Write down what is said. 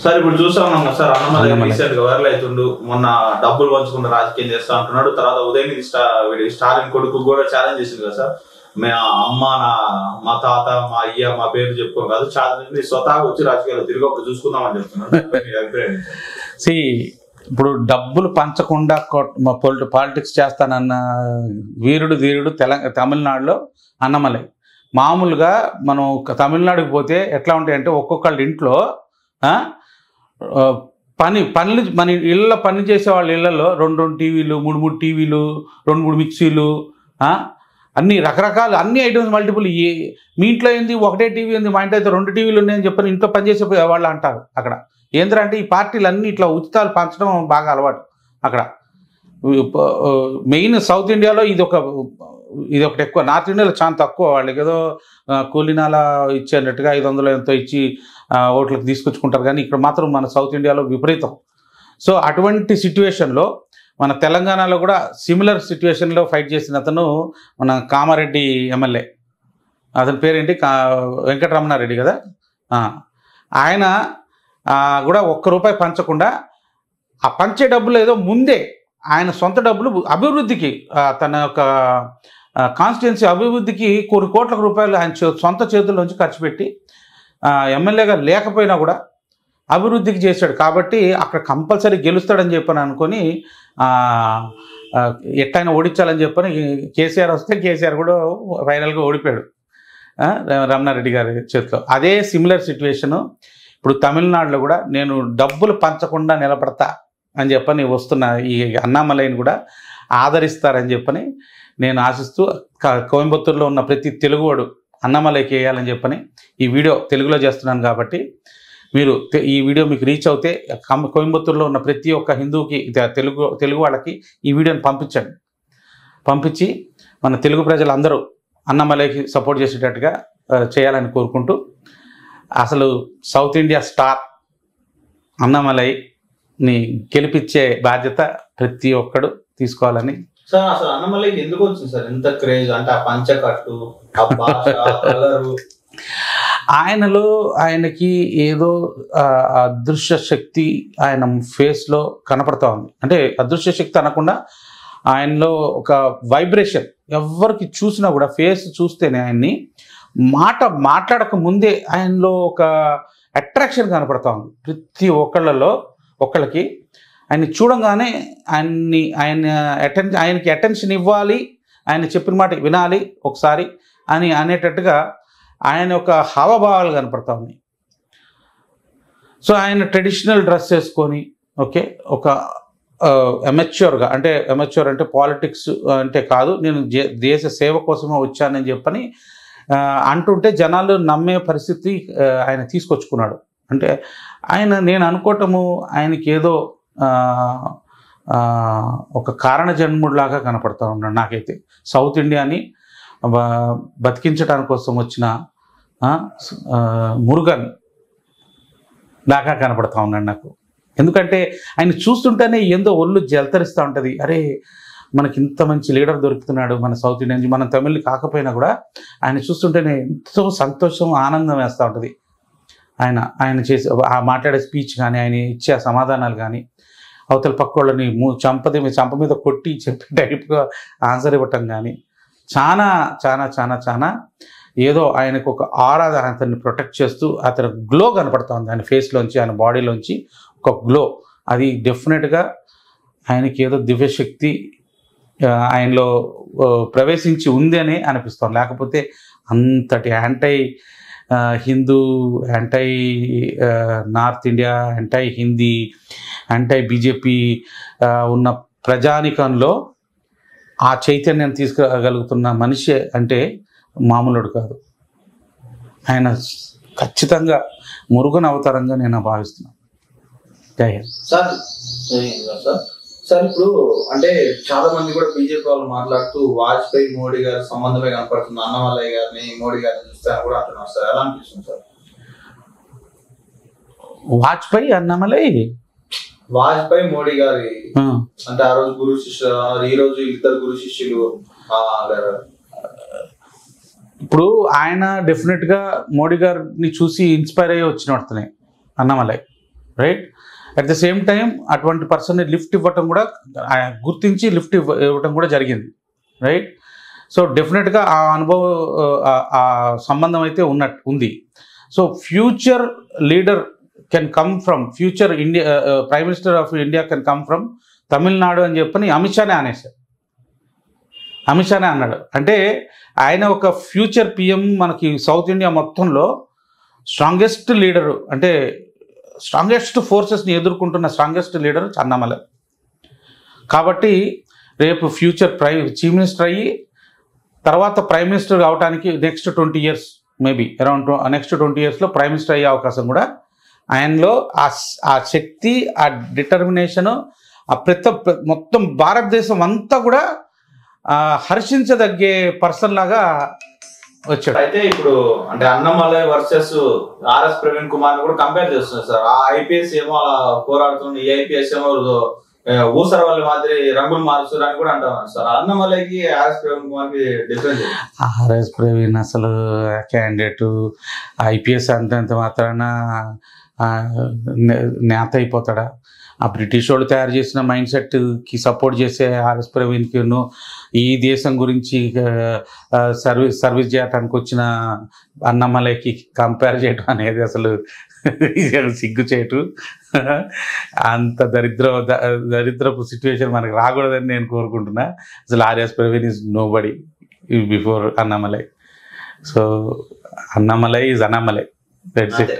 Sir ఇప్పుడు చూస్తా ఉన్నాం కదా సార్, అన్నమలై రీసెంట్ గా వైరల్ అవుతుండు. మొన్న డబ్బులు పంచుకుంటూ రాజకీయం చేస్తా అంటున్నాడు. తర్వాత ఉదయనిధి స్టాలిన్ కొడుకు కూడా ఛాలెంజ్ చేసింది కదా సార్, మా అమ్మ మా తాత మా అయ్య మా పేరు చెప్పుకోం కాదు, ఛాలెంజ్ స్వతహాగా వచ్చి రాజకీయాల్లో తిరిగి ఒకటి చూసుకుందామని చెప్తున్నాడు. ఇప్పుడు డబ్బులు పంచకుండా పాలిటిక్స్ చేస్తానన్న వీరుడు ధీరుడు తమిళనాడులో అన్నమలై. మామూలుగా మనం తమిళనాడుకి పోతే ఎట్లా ఉంటాయంటే ఒక్కొక్కళ్ళ ఇంట్లో పనులు మన ఇళ్ళ పని చేసే వాళ్ళ ఇళ్లలో 2 టీవీలు 3 టీవీలు 2 మిక్సీలు అన్ని రకరకాలు అన్ని ఐటమ్స్ మల్టిపుల్. మీ ఇంట్లో ఏంది ఒకటే టీవీ ఉంది, మా ఇంట్లో అయితే 2 టీవీలు ఉన్నాయని చెప్పని ఇంట్లో పనిచేసే వాళ్ళు అంటారు. అక్కడ ఏంటంటే ఈ పార్టీలు అన్నీ ఇట్లా ఉచితాలు పంచడం బాగా అలవాటు అక్కడ. మెయిన్ సౌత్ ఇండియాలో ఇది ఒకటి ఎక్కువ, నార్త్ ఇండియాలో చాలా తక్కువ. వాళ్ళకి ఏదో కూలీనాల ఇచ్చేటట్టుగా 500 ఎంతో ఇచ్చి ఓట్లకు తీసుకొచ్చుకుంటారు, కానీ ఇక్కడ మాత్రం మన సౌత్ ఇండియాలో విపరీతం. సో అటువంటి సిట్యువేషన్లో మన తెలంగాణలో కూడా సిమిలర్ సిట్యువేషన్లో ఫైట్ చేసిన అతను మన కామారెడ్డి ఎమ్మెల్యే, అతని పేరేంటి, వెంకటరమణారెడ్డి కదా. ఆయన కూడా ₹1 పంచకుండా ఆ పంచే డబ్బులు ఏదో ముందే ఆయన సొంత డబ్బులు అభివృద్ధికి, తన యొక్క కాన్స్టిట్యున్సీ అభివృద్ధికి కొన్ని కోట్ల రూపాయలు ఆయన సొంత చేతుల్లోంచి ఖర్చు పెట్టి ఎమ్మెల్యేగా లేకపోయినా కూడా అభివృద్ధికి చేశాడు. కాబట్టి అక్కడ కంపల్సరీ గెలుస్తాడని చెప్పని అనుకొని ఎట్టయినా ఓడించాలని చెప్పని కేసీఆర్ వస్తే కేసీఆర్ కూడా ఫైనల్గా ఓడిపోయాడు రమణారెడ్డి గారి చేతిలో. అదే సిమిలర్ సిట్యువేషను ఇప్పుడు తమిళనాడులో కూడా నేను డబ్బులు పంచకుండా నిలబడతా అని చెప్పని వస్తున్న ఈ అన్నామలైని కూడా ఆదరిస్తారని చెప్పని నేను ఆశిస్తూ కోయంబత్తూరులో ఉన్న ప్రతి తెలుగువాడు అన్నామలైకి వేయాలని చెప్పని ఈ వీడియో తెలుగులో చేస్తున్నాను. కాబట్టి మీరు ఈ వీడియో మీకు రీచ్ అవుతే కోయంబత్తూరులో ఉన్న ప్రతి ఒక్క హిందూకి తెలుగు వాళ్ళకి ఈ వీడియోని పంపించి మన తెలుగు ప్రజలందరూ అన్నామలైకి సపోర్ట్ చేసేటట్టుగా చేయాలని కోరుకుంటూ, అసలు సౌత్ ఇండియా స్టార్ అన్నామలైని గెలిపించే బాధ్యత ప్రతి ఒక్కడు తీసుకోవాలని. సార్ అసలు అన్నమలైకి ఎందుకు వచ్చింది సార్ ఎంత క్రేజ్? అంటే ఆ పంచకట్టు, ఆ భాష, ఆ కలరు, ఆయనకి ఏదో అదృశ్య శక్తి ఆయన ఫేస్లో కనపడతా ఉంది. అంటే అదృశ్య శక్తి అనకుండా ఆయనలో ఒక వైబ్రేషన్, ఎవరికి చూసినా కూడా ఫేస్ చూస్తేనే ఆయన్ని మాట్లాడక ముందే ఆయనలో ఒక అట్రాక్షన్ కనపడతా ఉంది. ప్రతి ఒక్కళ్ళకి ఆయన్ని చూడంగానే ఆయనకి అటెన్షన్ ఇవ్వాలి, ఆయన చెప్పిన మాట వినాలి ఒకసారి అని అనేటట్టుగా ఆయన యొక్క హావభావాలు కనపడతా ఉన్నాయి. సో ఆయన ట్రెడిషనల్ డ్రెస్ వేసుకొని ఒక అమెచ్యూర్గా, అంటే అమెచ్యూర్ అంటే పాలిటిక్స్ అంటే కాదు, నేను దేశ సేవ కోసమే వచ్చానని చెప్పని అంటుంటే జనాలు నమ్మే పరిస్థితి ఆయన తీసుకొచ్చుకున్నాడు. అంటే నేను అనుకోవటము ఆయనకి ఏదో ఒక కారణ జన్ముడిలాగా కనపడతా ఉన్నాడు నాకైతే. సౌత్ ఇండియాని బతికించడానికి కోసం వచ్చిన మురుగన్ లాగా కనపడతా ఉన్నాడు నాకు. ఎందుకంటే ఆయన చూస్తుంటేనే ఏందో ఒళ్ళు జలతరిస్తూ ఉంటుంది. అరే మనకి ఇంత మంచి లీడర్ దొరుకుతున్నాడు మన సౌత్ ఇండియా నుంచి, మనం తమిళ్ కాకపోయినా కూడా ఆయన చూస్తుంటేనే ఎంతో సంతోషం ఆనందం వేస్తూ ఉంటుంది. ఆయన చేసే మాట్లాడే స్పీచ్ కానీ, ఆయన ఇచ్చే సమాధానాలు కానీ, అవతల పక్కోళ్ళని చంప మీద కొట్టి చెప్పే టైప్గా ఆన్సర్ ఇవ్వటం కానీ చాలా చాలా చాలా చాలా ఏదో ఆయనకు ఒక ఆరాధన, అతన్ని ప్రొటెక్ట్ చేస్తూ అతని గ్లో కనపడతా ఉంది ఆయన ఫేస్లోంచి, ఆయన బాడీలోంచి ఒక గ్లో. అది డెఫినెట్గా ఆయనకి ఏదో దివ్యశక్తి ఆయనలో ప్రవేశించి ఉంది అని అనిపిస్తాం. లేకపోతే అంతటి anti Hindu, anti north India, anti Hindi, anti BJP ఉన్న ప్రజానికంలో ఆ చైతన్యం తీసుకురాగలుగుతున్న మనిషి అంటే మామూలుడు కాదు. ఆయన ఖచ్చితంగా మురుగన్ అవతారంగా నేను భావిస్తున్నాను. జై హింద్. సార్ ఇప్పుడు అంటే చాలా మంది కూడా బీజేపీ వాళ్ళు మాట్లాడుతూ వాజ్పేయి మోడీ గారి సంబంధమే కనపడుతుంది, అన్నమలై గారిని మోడీ గారిని చూస్తారని కూడా అంటున్నారు సార్. ఎలా అనిపిస్తుంది సార్? వాజ్పేయి అన్నమలై వాజ్పేయి మోడీ గారి అంటే ఆ రోజు గురు శిష్యులు, ఈ రోజు ఇద్దరు గురు శిష్యులు. ఇప్పుడు ఆయన డెఫినెట్గా మోడీ గారిని చూసి ఇన్స్పైర్ అయ్యి వచ్చిన వాడుతున్నాయి Annamalai. Right. At the same time అటువంటి పర్సన్ని లిఫ్ట్ ఇవ్వటం కూడా గుర్తించి లిఫ్ట్ ఇవ్వటం కూడా జరిగింది, రైట్. సో డెఫినెట్గా ఆ అనుభవం ఆ సంబంధం అయితే ఉంది. So future leader can come from future India, prime minister of India can come from Tamil Nadu అని చెప్పని అమిత్ షానే అనేసారు. అమిత్ షానే అన్నాడు. అంటే ఆయన ఒక ఫ్యూచర్ పిఎం, మనకి సౌత్ ఇండియా మొత్తంలో స్ట్రాంగెస్ట్ లీడరు, అంటే స్ట్రాంగెస్ట్ ఫోర్సెస్ని ఎదుర్కొంటున్న స్ట్రాంగెస్ట్ లీడర్ అన్నామలై. కాబట్టి రేపు ఫ్యూచర్ చీఫ్ మినిస్టర్ అయ్యి తర్వాత ప్రైమ్ మినిస్టర్ అవడానికి next 20 years, maybe around next 20 yearsలో ప్రైమ్ మినిస్టర్ అయ్యే అవకాశం కూడా ఆయనలో ఆ శక్తి, ఆ డిటర్మినేషను, ఆ మొత్తం భారతదేశం అంతా కూడా హర్షించదగ్గే పర్సన్ లాగా వచ్చాడు. అయితే ఇప్పుడు అంటే అన్నమలై వర్సెస్ ఆర్ఎస్ ప్రవీణ్ కుమార్ కూడా కంపేర్ చేస్తున్నారు సార్. ఆ ఐపీఎస్ ఏమో అలా పోరాడుతుంది, ఈ ఐపీఎస్ ఏమో ఊసర వాళ్ళ మాదిరి రంగులు మారుస్తారు అని కూడా అంటున్నారు సార్. అన్నమలైకి ఆర్ఎస్ ప్రవీణ్ కుమార్ కి డిఫరెన్స్? ఆర్ఎస్ ప్రవీణ్ అసలు క్యాండిడేట్ ఐపీఎస్ అంతంత మాత్రాన నేత అయిపోతాడా? ఆ బ్రిటిష్ వాళ్ళు తయారు చేసిన మైండ్ సెట్కి సపోర్ట్ చేసే ఆర్ఎస్ ప్రవీణ్కి ఈ దేశం గురించి సర్వీస్ చేయడానికి వచ్చిన అన్నమలైకి కంపేర్ చేయడం అనేది అసలు సిగ్గు చేయటం. అంత దరిద్రపు సిచ్యువేషన్ మనకు రాకూడదని నేను కోరుకుంటున్నా. అసలు RS Praveen is nobody before Annamalai. So Annamalai is Annamalai. That's it.